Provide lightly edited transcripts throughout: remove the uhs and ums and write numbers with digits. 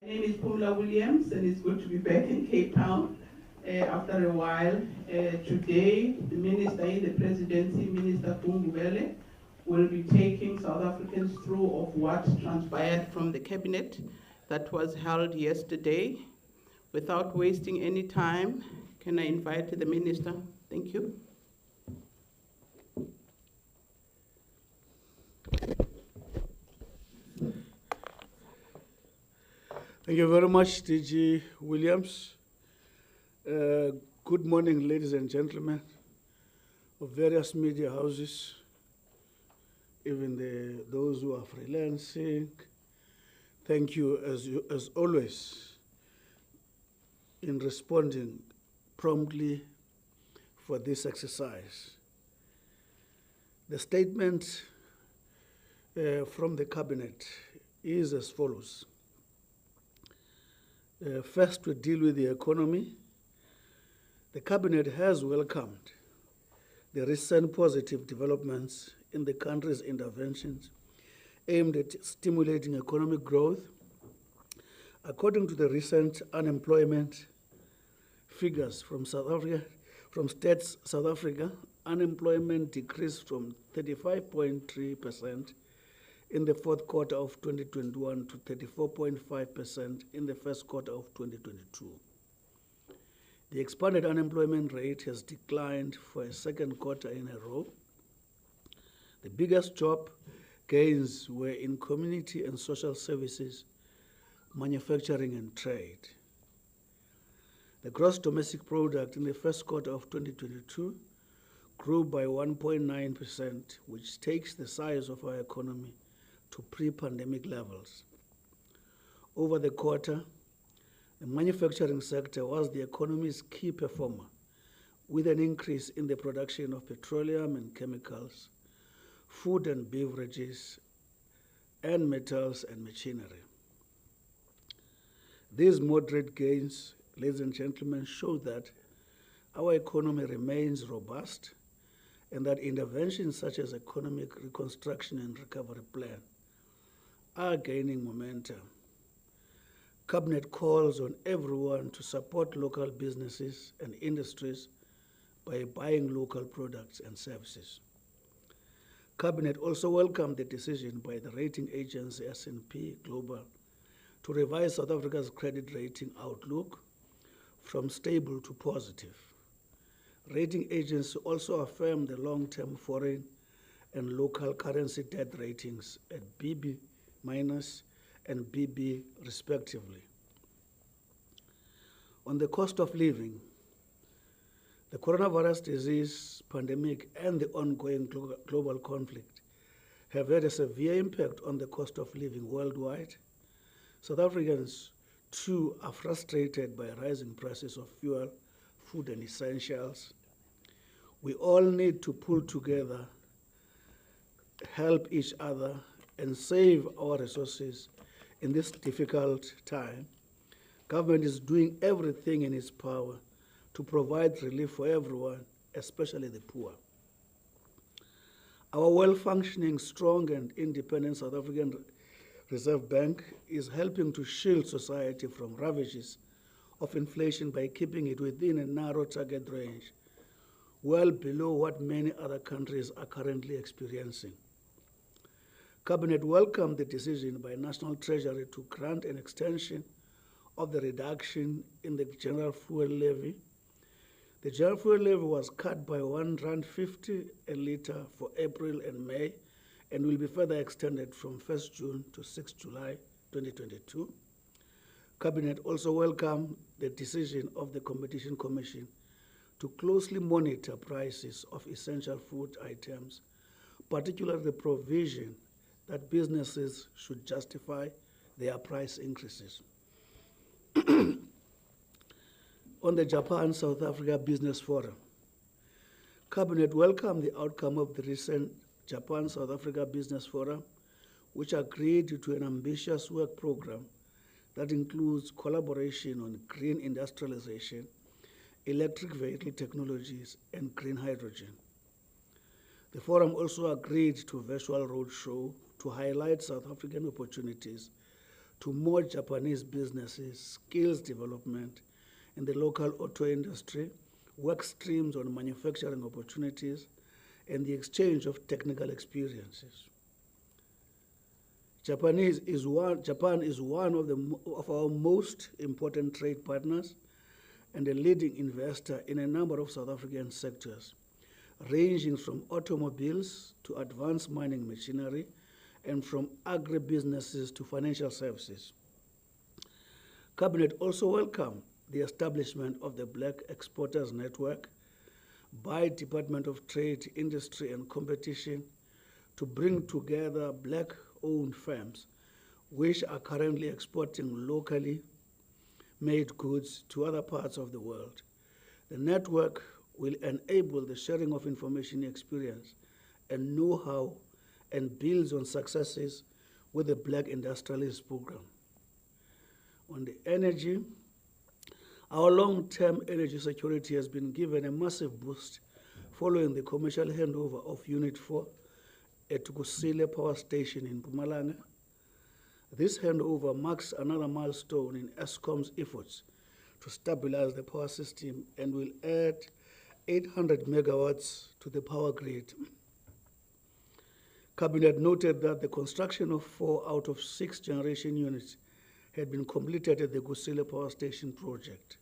My name is Paula Williams, and it's good to be back in Cape Town after a while. Today, the Minister in the Presidency, Minister Gungubele, will be taking South Africans through of what transpired from the Cabinet that was held yesterday. Without wasting any time, can I invite the Minister? Thank you. Thank you very much, DG Williams. Good morning, ladies and gentlemen of various media houses, even those who are freelancing. Thank you, as always, in responding promptly for this exercise. The statement from the Cabinet is as follows. First, we deal with the economy. The Cabinet has welcomed the recent positive developments in the country's interventions aimed at stimulating economic growth. According to the recent unemployment figures from South Africa, unemployment decreased from 35.3% in the fourth quarter of 2021 to 34.5% in the first quarter of 2022. The expanded unemployment rate has declined for a second quarter in a row. The biggest job gains were in community and social services, manufacturing and trade. The gross domestic product in the first quarter of 2022 grew by 1.9%, which takes the size of our economy to pre-pandemic levels. Over the quarter, the manufacturing sector was the economy's key performer, with an increase in the production of petroleum and chemicals, food and beverages, and metals and machinery. These moderate gains, ladies and gentlemen, show that our economy remains robust and that interventions such as economic reconstruction and recovery plan are gaining momentum. Cabinet calls on everyone to support local businesses and industries by buying local products and services. Cabinet also welcomed the decision by the rating agency S&P Global to revise South Africa's credit rating outlook from stable to positive. Rating agencies also affirmed the long-term foreign and local currency debt ratings at BB- and BB respectively. On the cost of living, the coronavirus disease pandemic and the ongoing global conflict have had a severe impact on the cost of living worldwide. South Africans, too, are frustrated by rising prices of fuel, food, and essentials. We all need to pull together, help each other, and save our resources in this difficult time. Government is doing everything in its power to provide relief for everyone, especially the poor. Our well-functioning, strong, and independent South African Reserve Bank is helping to shield society from ravages of inflation by keeping it within a narrow target range, well below what many other countries are currently experiencing. Cabinet welcomed the decision by National Treasury to grant an extension of the reduction in the general fuel levy. The general fuel levy was cut by R1.50 a litre for April and May and will be further extended from 1st June to 6th July 2022. Cabinet also welcomed the decision of the Competition Commission to closely monitor prices of essential food items, particularly the provision that businesses should justify their price increases. On the Japan-South Africa Business Forum, Cabinet welcomed the outcome of the recent Japan-South Africa Business Forum, which agreed to an ambitious work program that includes collaboration on green industrialization, electric vehicle technologies, and green hydrogen. The forum also agreed to a virtual roadshow to highlight South African opportunities to more Japanese businesses, skills development in the local auto industry, work streams on manufacturing opportunities, and the exchange of technical experiences. Japan is one of our most important trade partners and a leading investor in a number of South African sectors, ranging from automobiles to advanced mining machinery and from agribusinesses to financial services. Cabinet also welcomed the establishment of the Black Exporters Network by Department of Trade, Industry and Competition to bring together black-owned firms which are currently exporting locally made goods to other parts of the world. The network will enable the sharing of information, experience, and know-how and builds on successes with the Black Industrialist Program. On the energy, our long-term energy security has been given a massive boost following the commercial handover of Unit 4 at Kusile Power Station in Mpumalanga. This handover marks another milestone in Eskom's efforts to stabilize the power system and will add 800 megawatts to the power grid. Cabinet noted that the construction of 4 out of 6 generation units had been completed at the Kusile Power Station project.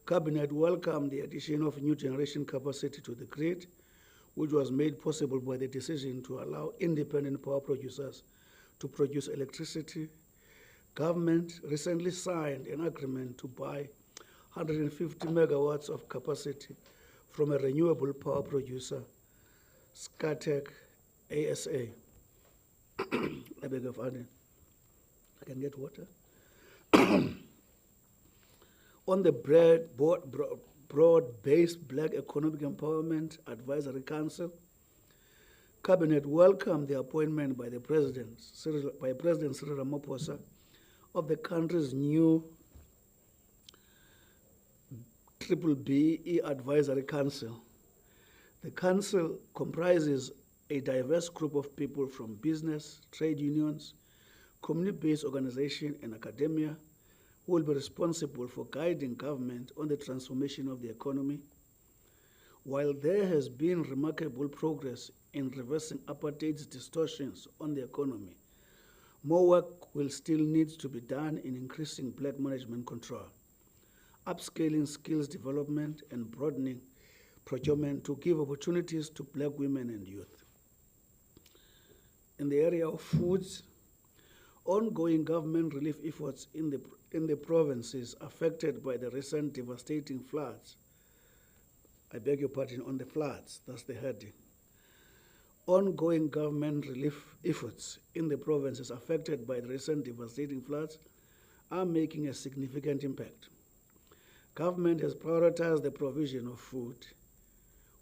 Cabinet welcomed the addition of new generation capacity to the grid, which was made possible by the decision to allow independent power producers to produce electricity. Government recently signed an agreement to buy 150 megawatts of capacity from a renewable power producer, Skatec ASA. I beg your pardon. I can get water. On the broad-based Black Economic Empowerment Advisory Council, Cabinet welcomed the appointment by President Cyril Ramaphosa of the country's new BBBE Advisory Council. The council comprises a diverse group of people from business, trade unions, community-based organizations, and academia who will be responsible for guiding government on the transformation of the economy. While there has been remarkable progress in reversing apartheid's distortions on the economy, more work will still need to be done in increasing Black management control, upscaling skills development, and broadening procurement to give opportunities to Black women and youth. In the area of foods, ongoing government relief efforts in the provinces affected by the recent devastating floods. I beg your pardon, on the floods, that's the heading. Ongoing government relief efforts in the provinces affected by the recent devastating floods are making a significant impact. Government has prioritized the provision of food,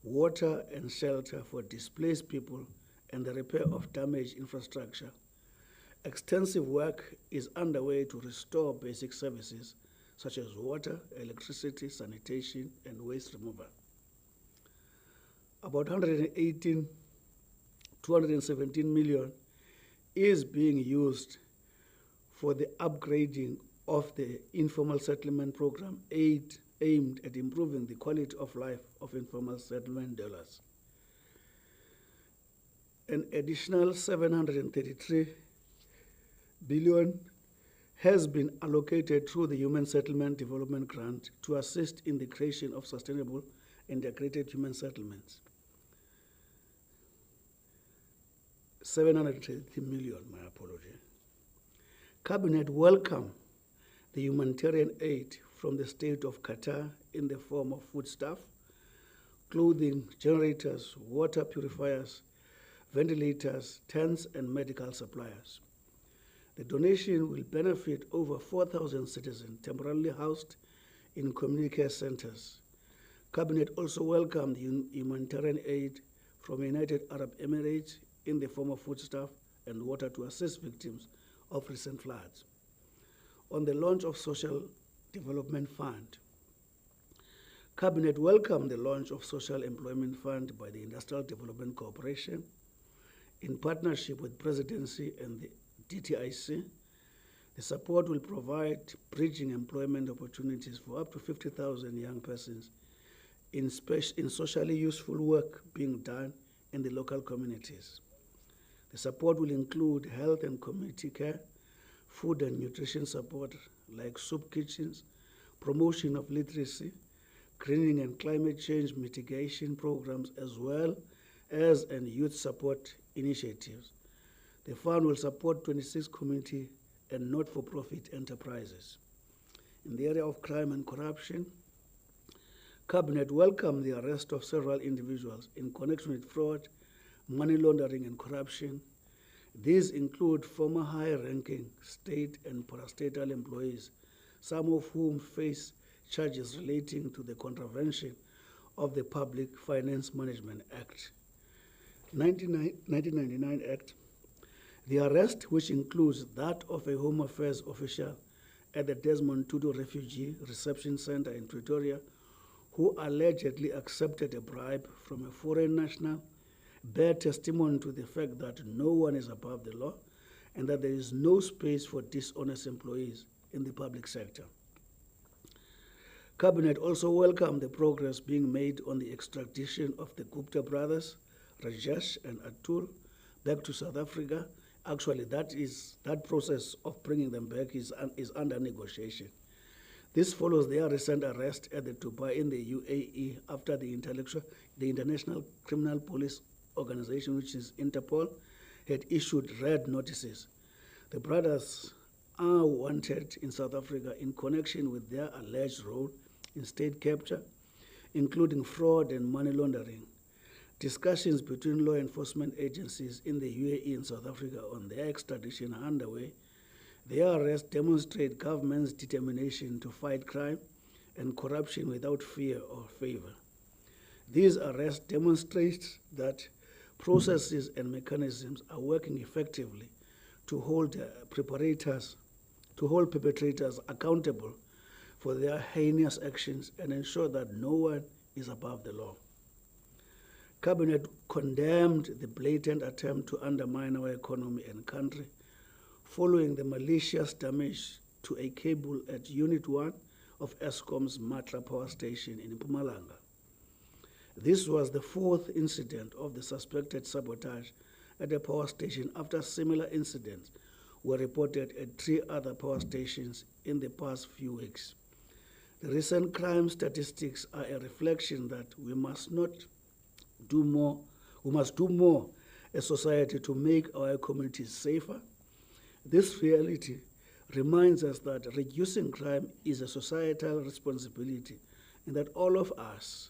water, and shelter for displaced people and the repair of damaged infrastructure. Extensive work is underway to restore basic services such as water, electricity, sanitation, and waste removal. About 217 million is being used for the upgrading of the informal settlement program aimed at improving the quality of life of informal settlement dwellers. An additional 733 billion has been allocated through the Human Settlement Development Grant to assist in the creation of sustainable integrated human settlements. 733 million, my apology. Cabinet welcomed the humanitarian aid from the state of Qatar in the form of foodstuff, clothing, generators, water purifiers, ventilators, tents, and medical supplies. The donation will benefit over 4,000 citizens temporarily housed in community care centers. Cabinet also welcomed the humanitarian aid from United Arab Emirates in the form of foodstuff and water to assist victims of recent floods. On the launch of Social Development Fund, Cabinet welcomed the launch of Social Employment Fund by the Industrial Development Corporation in partnership with Presidency and the DTIC. The support will provide bridging employment opportunities for up to 50,000 young persons in socially useful work being done in the local communities. The support will include health and community care, food and nutrition support like soup kitchens, promotion of literacy, greening and climate change mitigation programs, as well as youth support initiatives. The fund will support 26 community and not-for-profit enterprises. In the area of crime and corruption, Cabinet welcomed the arrest of several individuals in connection with fraud, money laundering and corruption. These include former high-ranking state and parastatal employees, some of whom face charges relating to the contravention of the Public Finance Management Act. 1999 Act. The arrest, which includes that of a Home Affairs official at the Desmond Tutu Refugee Reception Center in Pretoria, who allegedly accepted a bribe from a foreign national, bear testimony to the fact that no one is above the law and that there is no space for dishonest employees in the public sector. Cabinet also welcomed the progress being made on the extradition of the Gupta brothers, Rajesh and Atul, back to South Africa. Actually, that process of bringing them back is under negotiation. This follows their recent arrest at the Dubai in the UAE after the International Criminal Police Organization, which is Interpol, had issued red notices. The brothers are wanted in South Africa in connection with their alleged role in state capture, including fraud and money laundering. Discussions between law enforcement agencies in the UAE and South Africa on their extradition are underway. Their arrests demonstrate government's determination to fight crime and corruption without fear or favor. These arrests demonstrate that processes and mechanisms are working effectively to hold perpetrators accountable for their heinous actions and ensure that no one is above the law. Cabinet condemned the blatant attempt to undermine our economy and country following the malicious damage to a cable at Unit 1 of Eskom's Matra power station in Mpumalanga. This was the fourth incident of the suspected sabotage at the power station after similar incidents were reported at 3 other power stations in the past few weeks. The recent crime statistics are a reflection that we must do more as society to make our communities safer. This reality reminds us that reducing crime is a societal responsibility and that all of us,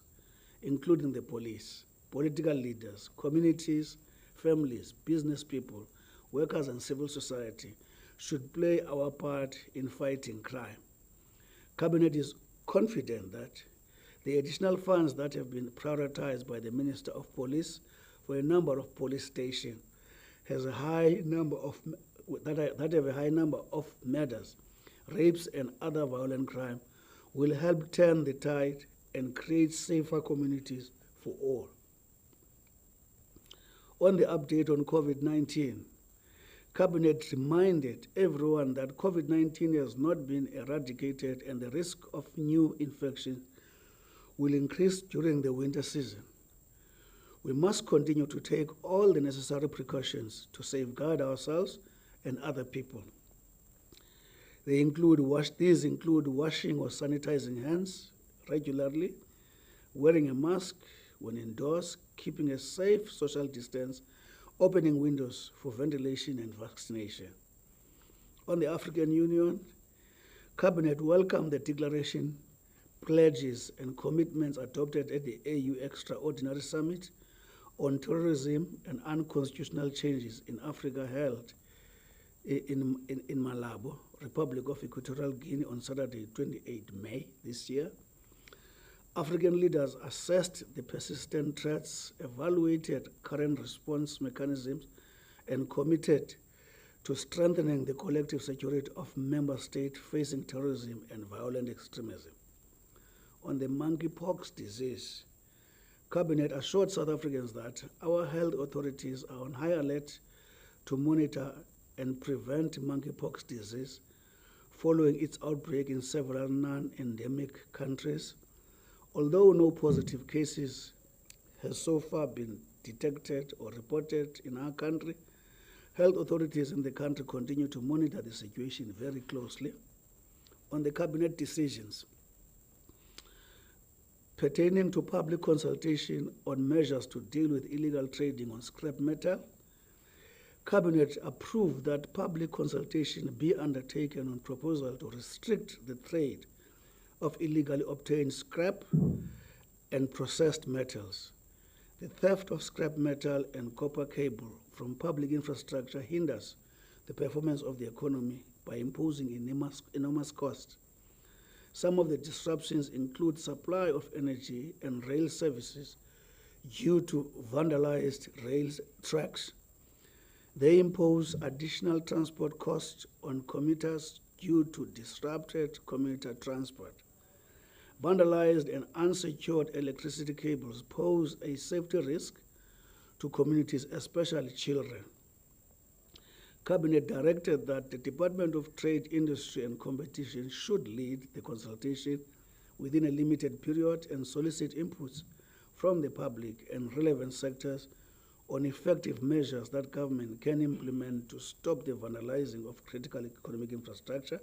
including the police, political leaders, communities, families, business people, workers and civil society, should play our part in fighting crime. Cabinet is confident that the additional funds that have been prioritized by the Minister of Police for a number of police stations that have a high number of murders, rapes and other violent crime will help turn the tide and create safer communities for all. On the update on COVID-19, Cabinet reminded everyone that COVID-19 has not been eradicated and the risk of new infections will increase during the winter season. We must continue to take all the necessary precautions to safeguard ourselves and other people. These include washing or sanitizing hands regularly, wearing a mask when indoors, keeping a safe social distance, opening windows for ventilation and vaccination. On the African Union, Cabinet welcomed the declaration, pledges and commitments adopted at the AU Extraordinary Summit on Terrorism and Unconstitutional Changes in Africa held in Malabo, Republic of Equatorial Guinea on Saturday, 28 May this year. African leaders assessed the persistent threats, evaluated current response mechanisms, and committed to strengthening the collective security of member states facing terrorism and violent extremism. On the monkeypox disease, Cabinet assured South Africans that our health authorities are on high alert to monitor and prevent monkeypox disease following its outbreak in several non-endemic countries. Although no positive cases has so far been detected or reported in our country, health authorities in the country continue to monitor the situation very closely. On the cabinet decisions pertaining to public consultation on measures to deal with illegal trading on scrap metal, Cabinet approved that public consultation be undertaken on proposal to restrict the trade of illegally obtained scrap and processed metals. The theft of scrap metal and copper cable from public infrastructure hinders the performance of the economy by imposing enormous costs. Some of the disruptions include supply of energy and rail services due to vandalized rail tracks. They impose additional transport costs on commuters due to disrupted commuter transport. Vandalized and unsecured electricity cables pose a safety risk to communities, especially children. Cabinet directed that the Department of Trade, Industry and Competition should lead the consultation within a limited period and solicit inputs from the public and relevant sectors on effective measures that government can implement to stop the vandalizing of critical economic infrastructure.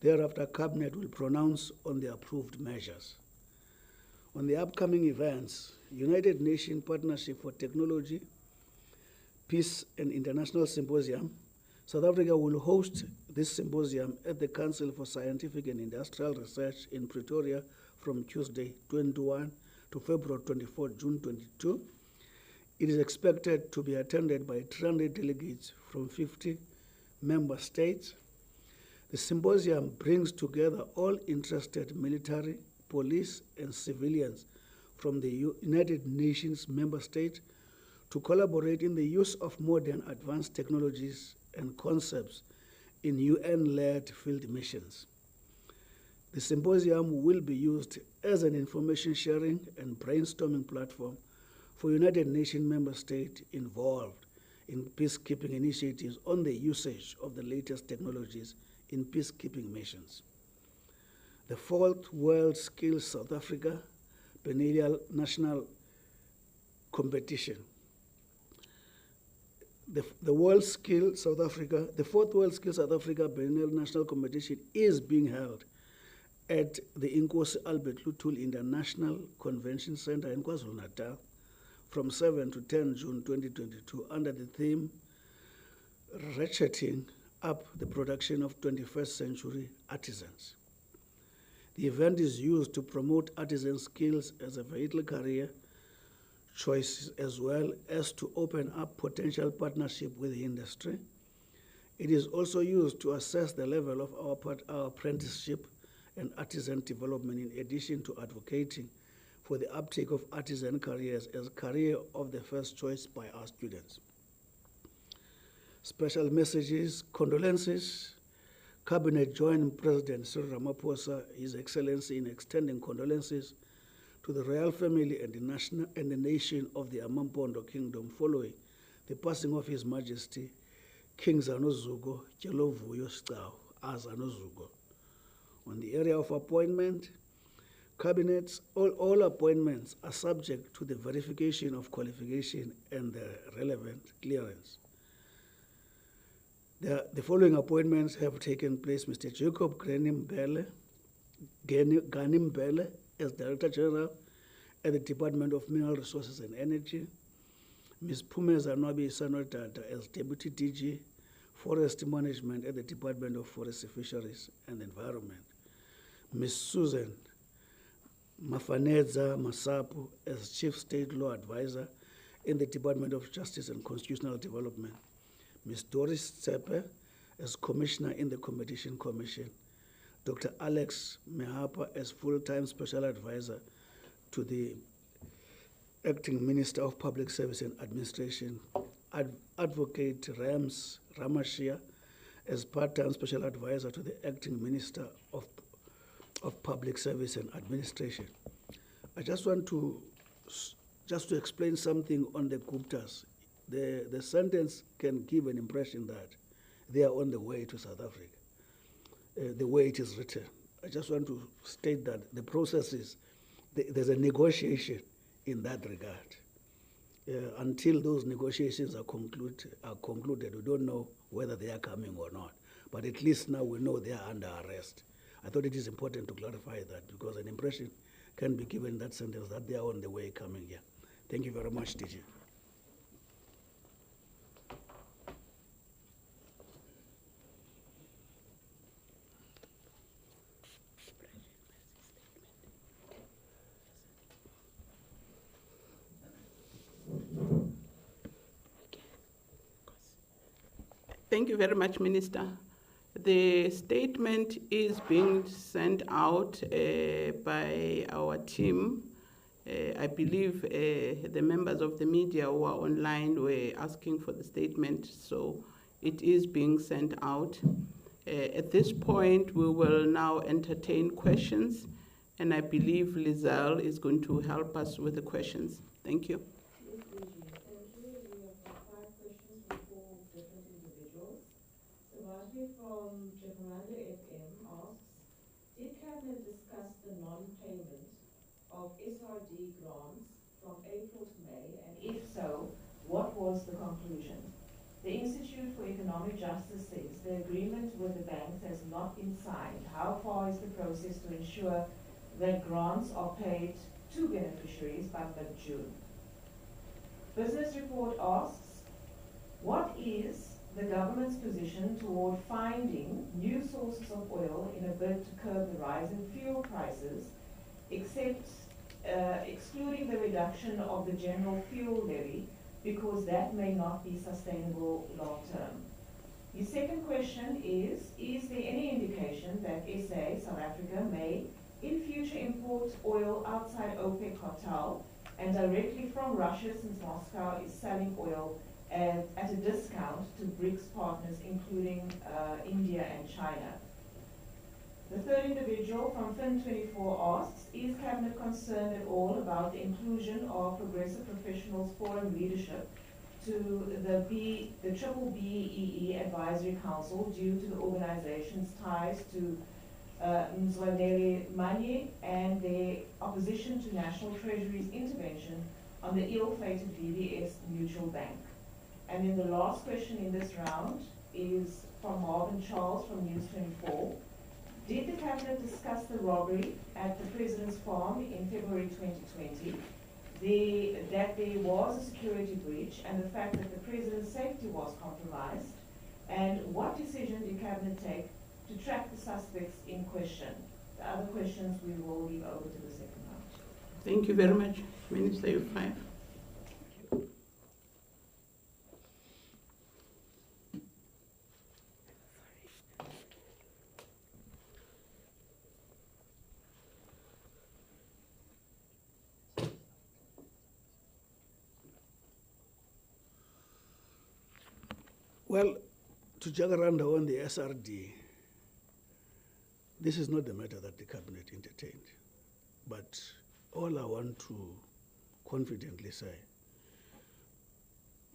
Thereafter, Cabinet will pronounce on the approved measures. On the upcoming events, United Nations Partnership for Technology, Peace and International Symposium, South Africa will host this symposium at the Council for Scientific and Industrial Research in Pretoria from Tuesday 21 to February 24, June 22. It is expected to be attended by 300 delegates from 50 member states. The symposium brings together all interested military, police, and civilians from the United Nations member states to collaborate in the use of modern advanced technologies and concepts in UN-led field missions. The symposium will be used as an information sharing and brainstorming platform for United Nations member states involved in peacekeeping initiatives on the usage of the latest technologies in peacekeeping missions. The 4th World Skills South Africa Biennial National Competition. The 4th World Skills South Africa Biennial National Competition is being held at the Inkosi Albert Luthuli International Convention Center in KwaZulu-Natal from 7 to 10 June 2022 under the theme Ratcheting Up the Production of 21st Century Artisans. The event is used to promote artisan skills as a vital career choice as well as to open up potential partnership with the industry. It is also used to assess the level of our apprenticeship and artisan development in addition to advocating for the uptake of artisan careers as career of the first choice by our students. Special messages, condolences. Cabinet joined President Cyril Ramaphosa, His Excellency, in extending condolences to the royal family and the nation of the Amampondo Kingdom following the passing of His Majesty King Zanozugo Jelovuyo Stau Azanozugo. On the area of appointment, cabinets, all appointments are subject to the verification of qualification and the relevant clearance. The following appointments have taken place: Mr. Jacob Ganimbele as Director General at the Department of Mineral Resources and Energy, Ms. Phumeza Nwabi Sanotata as Deputy DG, Forest Management at the Department of Forestry, Fisheries and Environment, Ms. Susan Mafaneza Masapu as Chief State Law Advisor in the Department of Justice and Constitutional Development, Ms. Doris Tsepe as Commissioner in the Competition Commission, Dr. Alex Mehapa as full-time Special Advisor to the Acting Minister of Public Service and Administration, Advocate Rams Ramashia as part-time Special Advisor to the Acting Minister of Public Service and Administration. I just want to explain something on the Guptas. The sentence can give an impression that they are on the way to South Africa. the way it is written. I just want to state that the process is, there's a negotiation in that regard. Until those negotiations are concluded, we don't know whether they are coming or not. But at least now we know they are under arrest. I thought it is important to clarify that, because an impression can be given in that sentence that they are on the way coming here. Thank you very much, TJ. Thank you very much, Minister. The statement is being sent out by our team. I believe the members of the media who are online were asking for the statement, so it is being sent out. At this point, we will now entertain questions, and I believe Lizelle is going to help us with the questions. Thank you. From Jacaranda FM asks, did Cabinet discuss the non-payment of SRD grants from April to May, and if so, what was the conclusion? The Institute for Economic Justice says the agreement with the banks has not been signed. How far is the process to ensure that grants are paid to beneficiaries by mid-June? Business Report asks, what is the government's position toward finding new sources of oil in a bid to curb the rise in fuel prices, excluding the reduction of the general fuel levy, because that may not be sustainable long term? The second question is there any indication that SA, South Africa, may in future import oil outside OPEC cartel and directly from Russia, since Moscow is selling oil at a discount to BRICS partners, including India and China? The third individual from Fin24 asks, is Cabinet concerned at all about the inclusion of Progressive Professionals Forum leadership to the Triple BEE Advisory Council due to the organization's ties to Mzwanele Manye and their opposition to National Treasury's intervention on the ill-fated VBS Mutual Bank? And then the last question in this round is from Marvin Charles from News 24. Did the Cabinet discuss the robbery at the President's farm in February 2020, that there was a security breach and the fact that the President's safety was compromised? And what decision did Cabinet take to track the suspects in question? The other questions we will leave over to the second round. Thank you very much. Minister, you have 5. Well, to Jacaranda on the SRD, this is not the matter that the Cabinet entertained. But all I want to confidently say,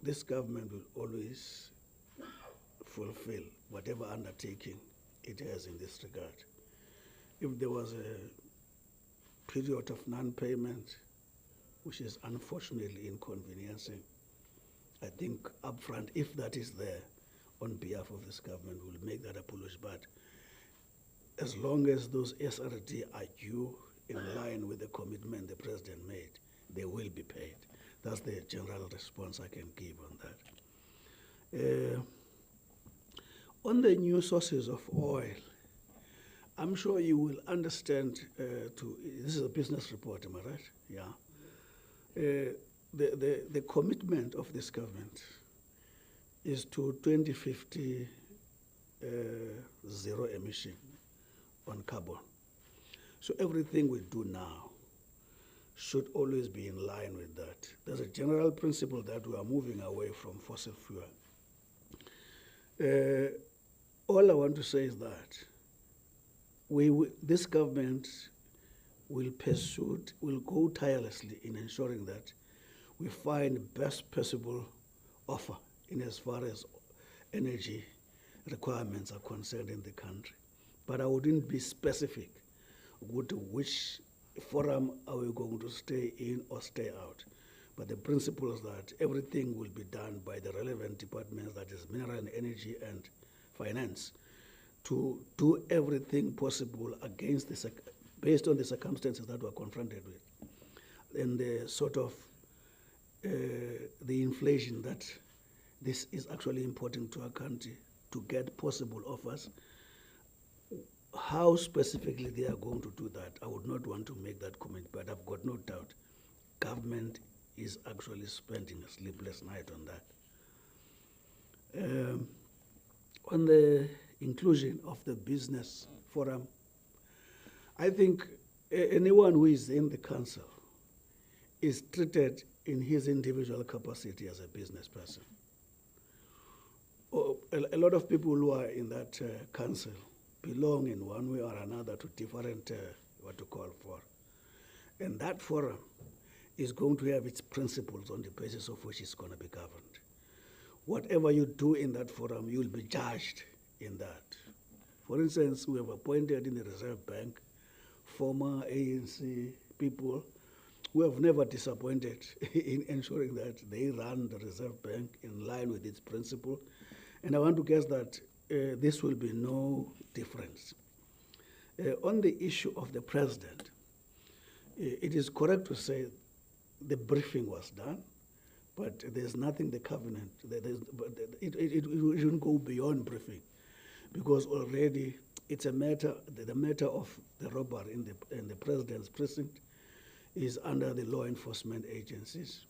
this government will always fulfill whatever undertaking it has in this regard. If there was a period of non-payment, which is unfortunately inconveniencing, I think upfront, if that is there, on behalf of this government, we'll make that apology. But as long as those SRD are due in line with the commitment the President made, they will be paid. That's the general response I can give on that. On the new sources of oil, I'm sure you will understand, this is a business report, am I right? Yeah. The commitment of this government is to 2050 zero emission on carbon. So everything we do now should always be in line with that. There's a general principle that we are moving away from fossil fuel. All I want to say is that this government will go tirelessly in ensuring that we find best possible offer in as far as energy requirements are concerned in the country. but I wouldn't be specific with which forum are we going to stay in or stay out. But the principle is that everything will be done by the relevant departments, that is Mineral and Energy and Finance, to do everything possible against based on the circumstances that we're confronted with, and the sort of the inflation that this is actually important to our country to get possible offers. How specifically they are going to do that, I would not want to make that comment, but I've got no doubt government is actually spending a sleepless night on that. On the inclusion of the business forum, I think anyone who is in the council is treated in his individual capacity as a business person. A lot of people who are in that council belong in one way or another to different, what to call for. And that forum is going to have its principles on the basis of which it's going to be governed. Whatever you do in that forum, you'll be judged in that. For instance, we have appointed in the Reserve Bank former ANC people who have never disappointed in ensuring that they run the Reserve Bank in line with its principle. And I want to guess that this will be no difference. On the issue of the president, it is correct to say the briefing was done, but there's nothing the covenant, it shouldn't go beyond briefing, because already it's a matter, the matter of the robbery in the president's precinct is under the law enforcement agencies.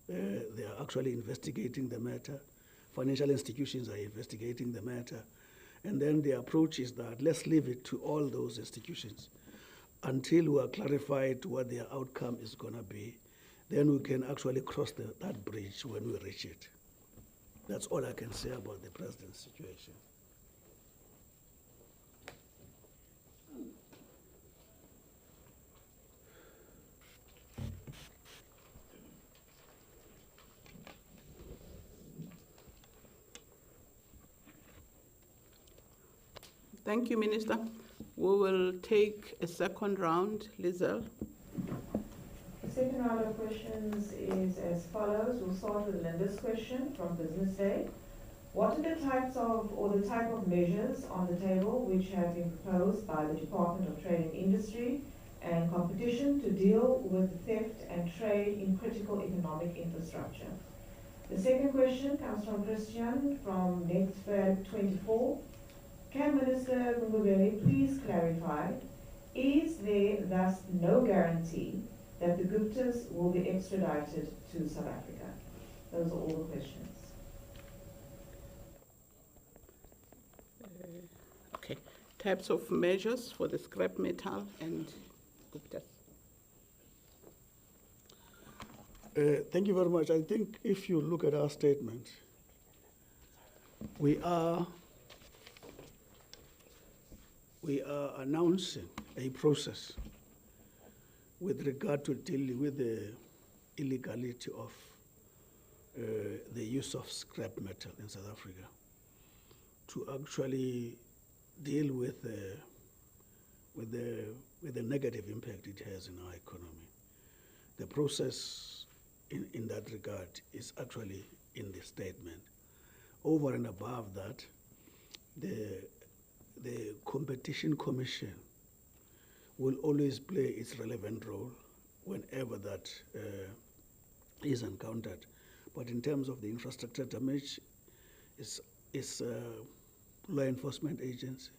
They are actually investigating the matter. Financial institutions are investigating the matter. And then the approach is that let's leave it to all those institutions until we are clarified what their outcome is going to be. Then we can actually cross that bridge when we reach it. That's all I can say about the president's situation. Thank you, Minister. We will take a second round. Lizelle. The second round of questions is as follows. We'll start with Linda's question from Business Day. What are the types of, or the type of measures on the table which have been proposed by the Department of Trade and Industry and Competition to deal with theft and trade in critical economic infrastructure? The second question comes from Christian from Netwerk 24. Can Minister Gungubele please clarify, is there thus no guarantee that the Guptas will be extradited to South Africa? Those are all the questions. Okay. Types of measures for the scrap metal and Guptas. Thank you very much. I think if you look at our statement, we are announcing a process with regard to dealing with the illegality of the use of scrap metal in South Africa, to actually deal with the negative impact it has in our economy. The process in that regard is actually in the statement. Over and above that, the Competition Commission will always play its relevant role whenever that is encountered. But in terms of the infrastructure damage, it's law enforcement agency.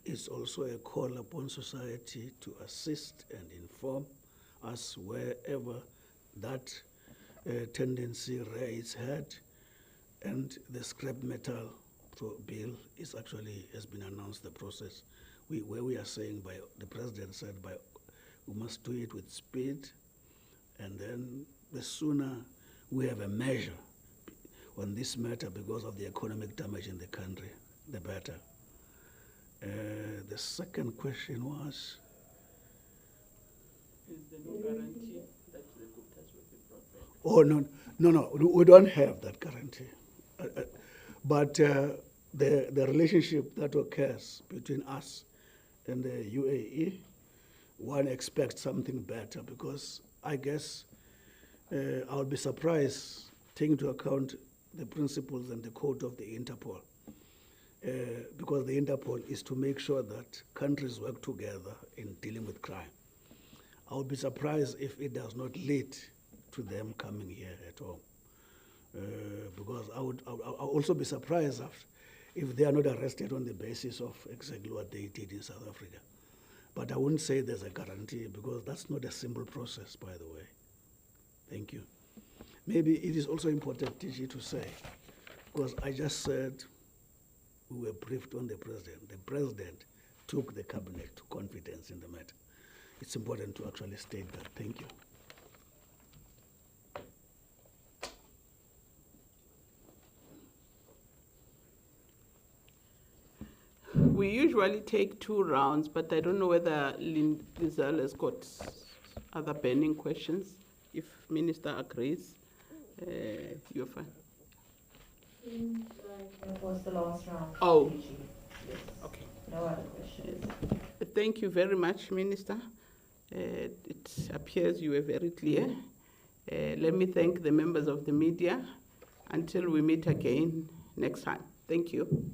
It's also a call upon society to assist and inform us wherever that tendency rears its head, and the scrap metal bill is actually has been announced. The process where we are saying, by the president said, we must do it with speed, and then the sooner we have a measure on this matter because of the economic damage in the country, the better. The second question was? Is there no guarantee that the Guptas will be brought back? Oh, no, we don't have that guarantee. But the relationship that occurs between us and the UAE, one expects something better, because I guess I'll be surprised, taking into account the principles and the code of the Interpol, because the Interpol is to make sure that countries work together in dealing with crime. I would be surprised if it does not lead to them coming here at all. Because I'll also be surprised if they are not arrested on the basis of exactly what they did in South Africa. But I wouldn't say there's a guarantee, because that's not a simple process, by the way. Thank you. Maybe it is also important, TG, to say, because I just said we were briefed on the president. The president took the cabinet to confidence in the matter. It's important to actually state that. Thank you. We usually take 2 rounds, but I don't know whether Lizelle has got other burning questions. If Minister agrees, you're fine. Seems like that was the last round. Oh. Yes. Okay. No other questions. Thank you very much, Minister. It appears you were very clear. Let me thank the members of the media until we meet again next time. Thank you.